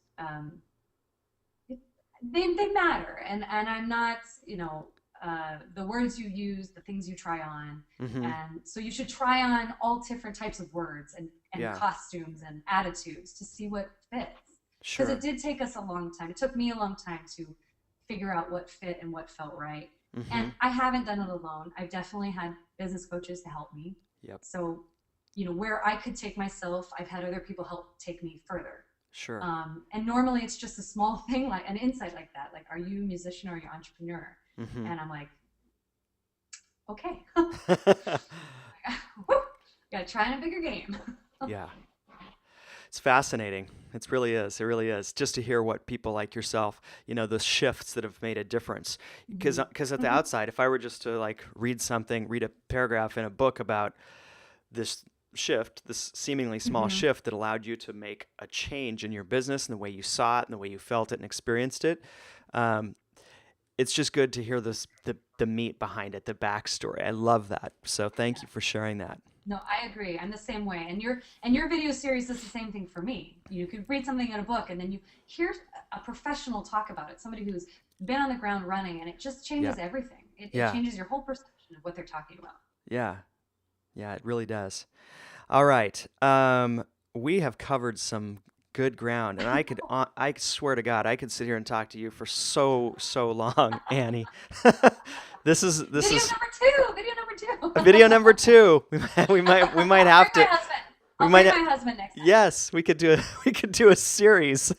They matter, and I'm not, the words you use, the things you try on, and so you should try on all different types of words and costumes and attitudes to see what fits. Sure. Because it did take us a long time. It took me a long time to figure out what fit and what felt right. And I haven't done it alone. I've definitely had business coaches to help me. Yep. So, where I could take myself, I've had other people help take me further. Sure. And normally it's just a small thing, like an insight like that. Like, are you a musician or are you an entrepreneur? And I'm like, okay. Gotta try in a bigger game. Yeah. It's fascinating. It really is. It really is. Just to hear what people like yourself, the shifts that have made a difference. Because at the outside, if I were just to read a paragraph in a book about this shift, this seemingly small shift that allowed you to make a change in your business and the way you saw it and the way you felt it and experienced it, it's just good to hear the meat behind it, the backstory. I love that. So thank you for sharing that. No, I agree. I'm the same way. And your video series is the same thing for me. You could read something in a book and then you hear a professional talk about it, somebody who's been on the ground running, and it just changes everything. It changes your whole perception of what they're talking about. Yeah. Yeah, it really does. All right. We have covered some good ground, and I swear to God, I could sit here and talk to you for so long, Annie. This is Video number two. Video number two. We might have to. I'll bring my husband next time. Yes, we could do a series.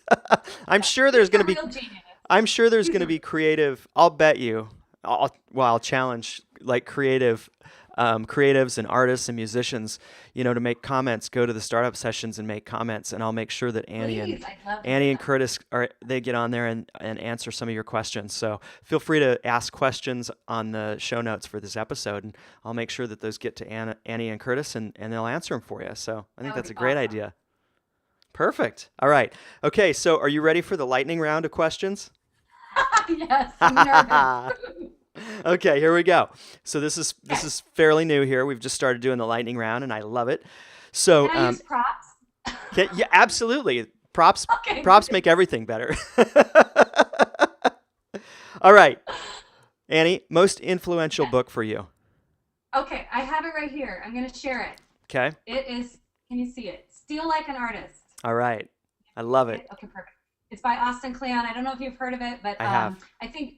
I'm sure there's going to be creative. I'll bet you. I'll challenge creatives and artists and musicians, to make comments. Go to the startup sessions and make comments, and I'll make sure that Annie and Curtis they get on there and answer some of your questions. So feel free to ask questions on the show notes for this episode, and I'll make sure that those get to Annie and Curtis, and they'll answer them for you. So I think that's a great idea. Perfect. All right. Okay. So are you ready for the lightning round of questions? Yes. I'm nervous. Okay, here we go. So this is fairly new here. We've just started doing the lightning round, and I love it. So can I use props? Yeah, absolutely. Props make everything better. All right, Annie, most influential book for you. Okay, I have it right here. I'm going to share it. Okay. It is. Can you see it? Steal Like an Artist. All right. I love it. Okay, perfect. It's by Austin Kleon. I don't know if you've heard of it, but I have. I think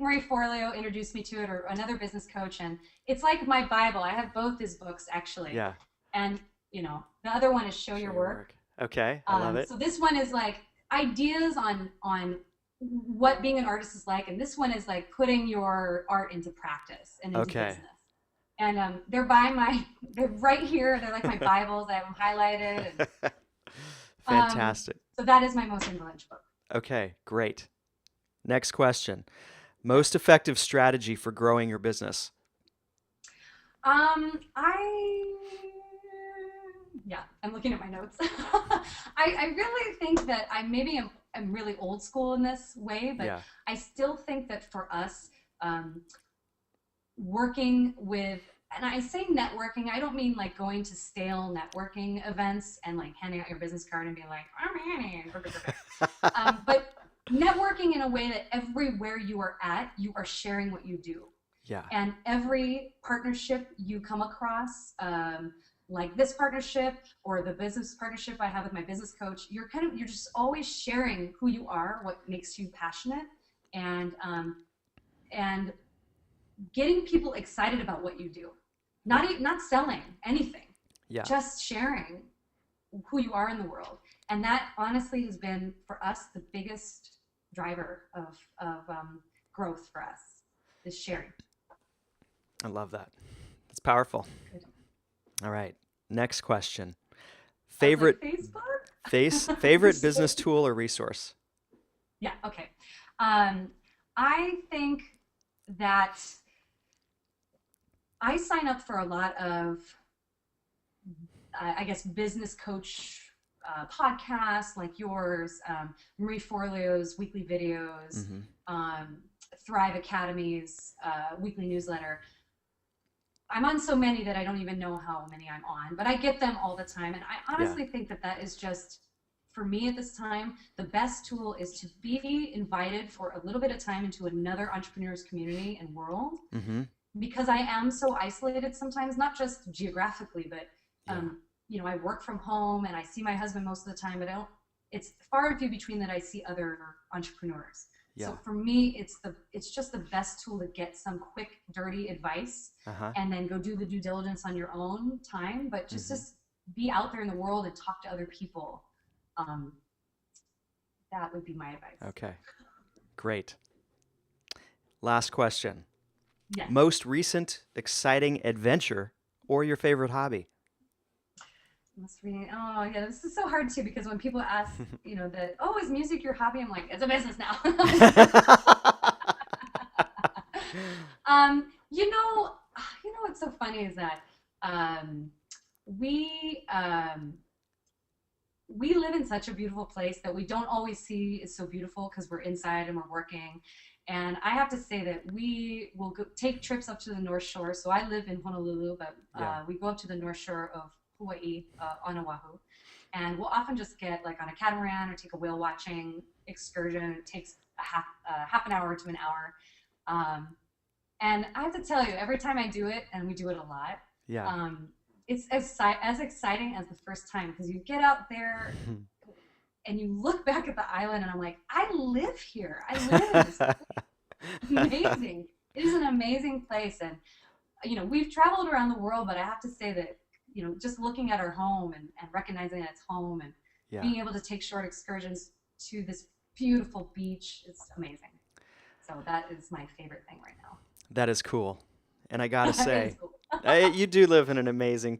Marie Forleo introduced me to it, or another business coach, and it's like my Bible. I have both his books actually. Yeah. And the other one is Show Your Work. Okay, I love it. So this one is like ideas on what being an artist is like, and this one is like putting your art into practice and into business. And they're right here. They're like my Bibles. I have them highlighted. And, fantastic. so that is my most influential book. Okay, great. Next question. Most effective strategy for growing your business? I'm looking at my notes. I really think that I'm really old school in this way, but I still think that for us, working with, and I say networking, I don't mean like going to stale networking events and like handing out your business card and being like, I'm Annie. But networking in a way that everywhere you are at, you are sharing what you do. Yeah. And every partnership you come across, like this partnership or the business partnership I have with my business coach, you're just always sharing who you are, what makes you passionate, and getting people excited about what you do. Not selling anything. Yeah. Just sharing who you are in the world. And that honestly has been for us the biggest driver of growth for us, is sharing. I love that. It's powerful. Good. All right. Next question. Favorite Facebook? favorite business tool or resource? Yeah, okay. I think that I sign up for a lot of, I guess, business coach podcasts like yours, Marie Forleo's weekly videos, Thrive Academy's weekly newsletter. I'm on so many that I don't even know how many I'm on, but I get them all the time. And I honestly think that is just, for me at this time, the best tool is to be invited for a little bit of time into another entrepreneur's community and world. Mm-hmm. Because I am so isolated sometimes, not just geographically, but I work from home and I see my husband most of the time, but it's far and few between that I see other entrepreneurs. Yeah. So for me, it's just the best tool to get some quick, dirty advice, and then go do the due diligence on your own time, but just be out there in the world and talk to other people. That would be my advice. Okay, great. Last question. Yes. Most recent exciting adventure or your favorite hobby? Oh yeah, this is so hard too, because when people ask, is music your hobby? I'm like, it's a business now. What's so funny is that we live in such a beautiful place that we don't always see is so beautiful because we're inside and we're working. And I have to say that we will take trips up to the North Shore. So I live in Honolulu, but we go up to the North Shore of Hawaii, on Oahu, and we'll often just get like on a catamaran or take a whale watching excursion. It takes half an hour to an hour, and I have to tell you, every time I do it, and we do it a lot, it's as exciting as the first time, because you get out there and you look back at the island, and I'm like, I live here. I live in this place. It's amazing. It is an amazing place, and we've traveled around the world, but I have to say that just looking at our home and recognizing that it's home and being able to take short excursions to this beautiful beach, it's amazing. So that is my favorite thing right now. That is cool. And I gotta say, you do live in an amazing,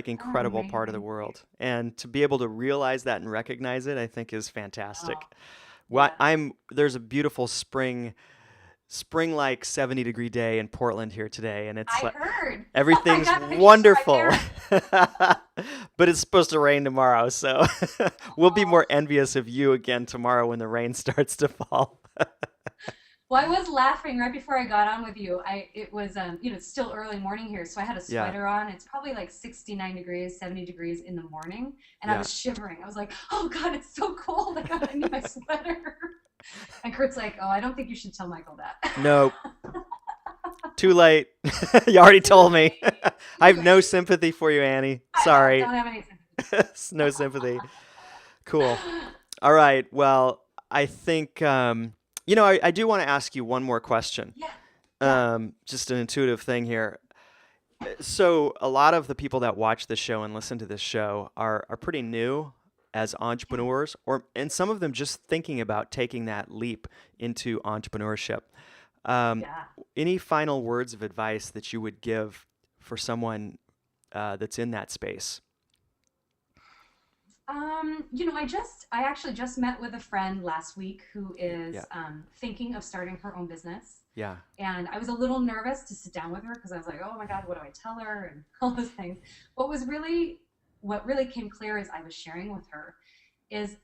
incredible part of the world. And to be able to realize that and recognize it, I think is fantastic. There's a beautiful spring like 70-degree day in Portland here today, and it's heard. Everything's wonderful. But it's supposed to rain tomorrow, so we'll be more envious of you again tomorrow when the rain starts to fall. Well, I was laughing right before I got on with you. It was it's still early morning here, so I had a sweater on. It's probably like 69 degrees, 70 degrees in the morning, and I was shivering. I was like, oh God, it's so cold. I need my sweater. And Kurt's like, oh, I don't think you should tell Michael that. Nope. Too late. You already told me. I have no sympathy for you, Annie. Sorry. I don't have any sympathy. No sympathy. Cool. All right. Well, I think, I do want to ask you one more question. Yeah. Yeah. Just an intuitive thing here. So a lot of the people that watch this show and listen to this show are pretty new as Yeah. entrepreneurs, and some of them just thinking about taking that leap into entrepreneurship. Um, Yeah. any final words of advice that you would give for someone that's in that space? I actually just met with a friend last week who Yeah. is thinking of starting her own business. Yeah. And I was a little nervous to sit down with her because I was like, oh my God, what do I tell her? And all those things. What really came clear as I was sharing with her is,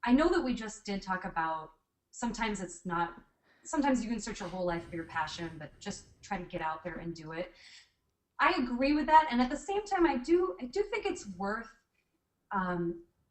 I know that we just did talk about sometimes it's not, sometimes you can search your whole life for your passion, but just try to get out there and do it. I agree with that. And at the same time, I do think it's worth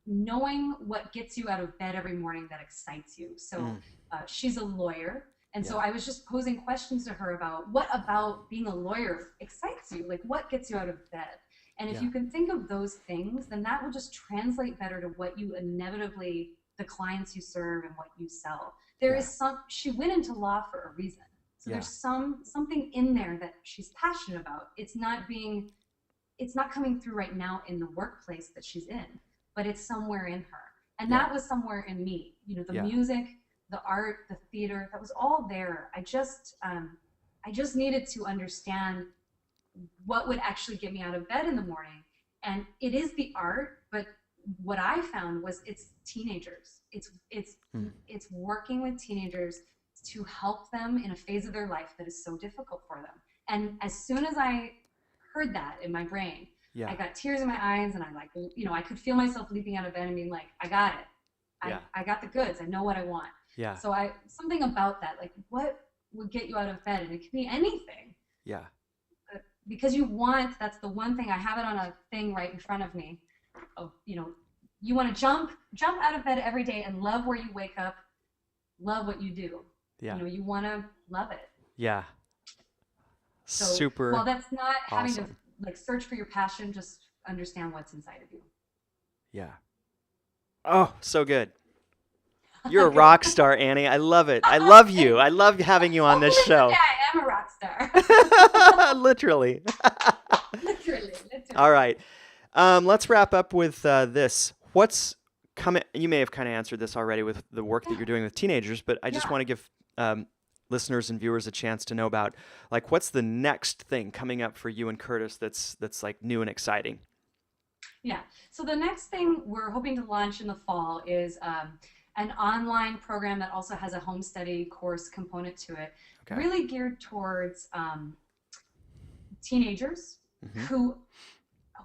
knowing what gets you out of bed every morning that excites you. So Mm. she's a lawyer. And so Yeah. I was just posing questions to her about what about being a lawyer excites you? Like what gets you out of bed? And if Yeah. you can think of those things, then that will just translate better to what you inevitably, the clients you serve and what you sell. Yeah. She went into law for a reason. So Yeah. there's something in there that she's passionate about. It's not coming through right now in the workplace that she's in, but it's somewhere in her. And Yeah. that was somewhere in me. The Yeah. music, the art, the theater, that was all there. I just needed to understand what would actually get me out of bed in the morning. And it is the art, but what I found was it's teenagers. Mm. It's working with teenagers to help them in a phase of their life that is so difficult for them. And as soon as I heard that in my brain, Yeah. I got tears in my eyes, and I could feel myself leaping out of bed and being like, I got it. Yeah. I got the goods. I know what I want. Yeah. So something about that, like what would get you out of bed, and it could be anything. Yeah. Because that's the one thing, I have it on a thing right in front of me. Oh, you want to jump out of bed every day and love where you wake up, love what you do. Yeah. You want to love it. Yeah. So Super while that's not having to awesome. like search for your passion, just understand what's inside of you. Yeah. Oh, so good. You're a rock star, Annie. I love it. I love you. I love having you on this show. Yeah, I am a rock star. Literally. Literally. All right. Let's wrap up with this. What's coming? You may have kind of answered this already with the work that you're doing with teenagers, but I just Yeah. want to give listeners and viewers a chance to know about, like, what's the next thing coming up for you and Curtis that's like new and exciting? Yeah. So the next thing we're hoping to launch in the fall is an online program that also has a home study course component to it, Okay. really geared towards teenagers Mm-hmm.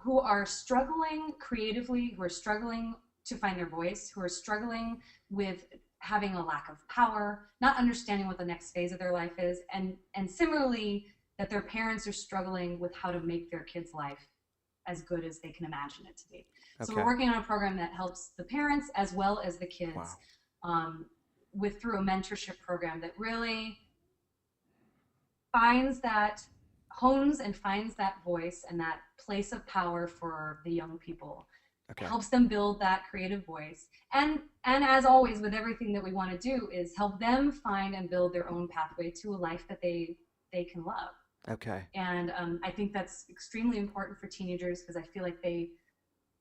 who are struggling creatively, who are struggling to find their voice, who are struggling with having a lack of power, not understanding what the next phase of their life is, and similarly that their parents are struggling with how to make their kids' life as good as they can imagine it to be. So we're Okay. working on a program that helps the parents as well as the kids Wow. through a mentorship program that really hones and finds that voice and that place of power for the young people. Okay. Helps them build that creative voice. And as always with everything that we want to do is help them find and build their own pathway to a life that they can love. Okay. And I think that's extremely important for teenagers because I feel like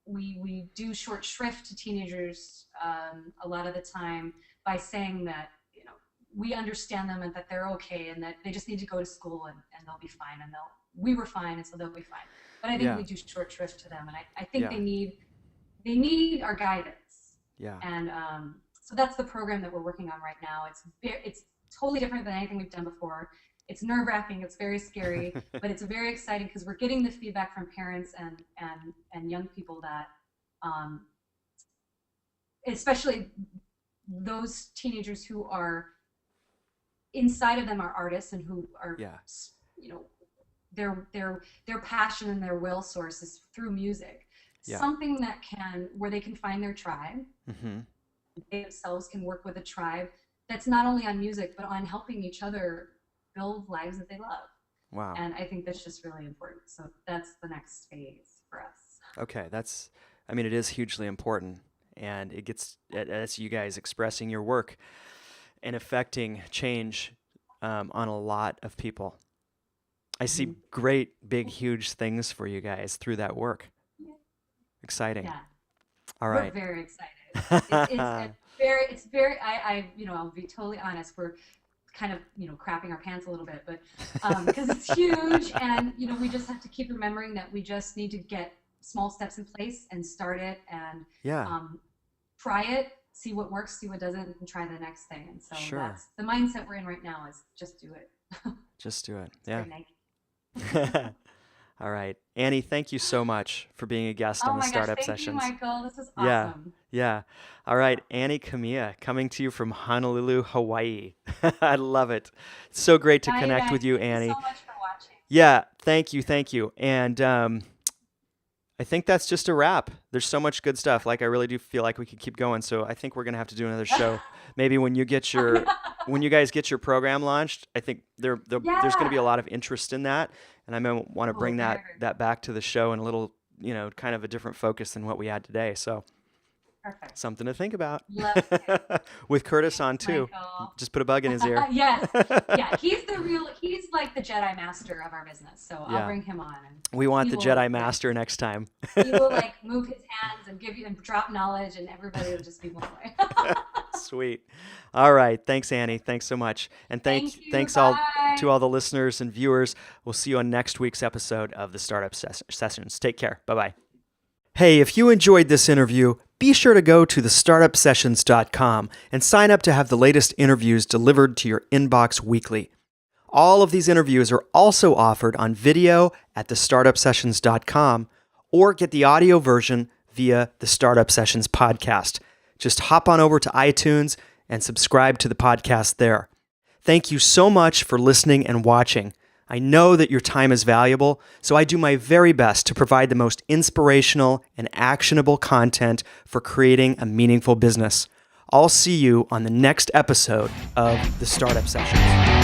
we do short shrift to teenagers a lot of the time by saying that we understand them and that they're okay and that they just need to go to school and they'll be fine and we were fine and so they'll be fine. But I think Yeah. we do short shrift to them, and I think Yeah. they need our guidance. Yeah. And so that's the program that we're working on right now. It's totally different than anything we've done before. It's nerve-wracking, it's very scary, but it's very exciting because we're getting the feedback from parents and young people that especially those teenagers who are inside of them are artists and who are Yeah. their passion and their will source is through music. Yeah. Something where they can find their tribe. Mm-hmm. They themselves can work with a tribe that's not only on music but on helping each other build lives that they love. Wow. And I think that's just really important. So that's the next phase for us. Okay. It is hugely important. and that's you guys expressing your work and affecting change on a lot of people. I see great, big, huge things for you guys through that work. Exciting. Yeah. All right. We're very excited. It's very, I'll be totally honest. We're kind of, crapping our pants a little bit, but because it's huge, and we just have to keep remembering that we just need to get small steps in place and start it, and try it, see what works, see what doesn't, and try the next thing. And so that's the mindset we're in right now, is just do it. Just do it. It's yeah. very Nike. All right. Annie, thank you so much for being a guest on the Startup Thank Sessions. you, Michael. This is awesome. Yeah. All right. Annie Kamiya, coming to you from Honolulu, Hawaii. I love it. It's so great to connect with you, Annie. Thank you so much for watching. Yeah. Thank you. And I think that's just a wrap. There's so much good stuff. I really do feel like we could keep going. So I think we're going to have to do another show. Maybe when you get when you guys get your program launched, I think there's going to be a lot of interest in that. And I may want to bring that back to the show in a little, kind of a different focus than what we had today. So perfect. Something to think about. Love it. With Curtis on too. Michael. Just put a bug in his ear. Yes. Yeah. He's like the Jedi Master of our business. So I'll bring him on. And we want the Jedi Master next time. He will move his hands and give you and drop knowledge, and everybody will just be blown away. Sweet. All right. Thanks, Annie. Thanks so much. And thanks all to all the listeners and viewers. We'll see you on next week's episode of the Startup Sessions. Take care. Bye-bye. Hey, if you enjoyed this interview, be sure to go to thestartupsessions.com and sign up to have the latest interviews delivered to your inbox weekly. All of these interviews are also offered on video at thestartupsessions.com, or get the audio version via the Startup Sessions podcast. Just hop on over to iTunes and subscribe to the podcast there. Thank you so much for listening and watching. I know that your time is valuable, so I do my very best to provide the most inspirational and actionable content for creating a meaningful business. I'll see you on the next episode of the Startup Sessions.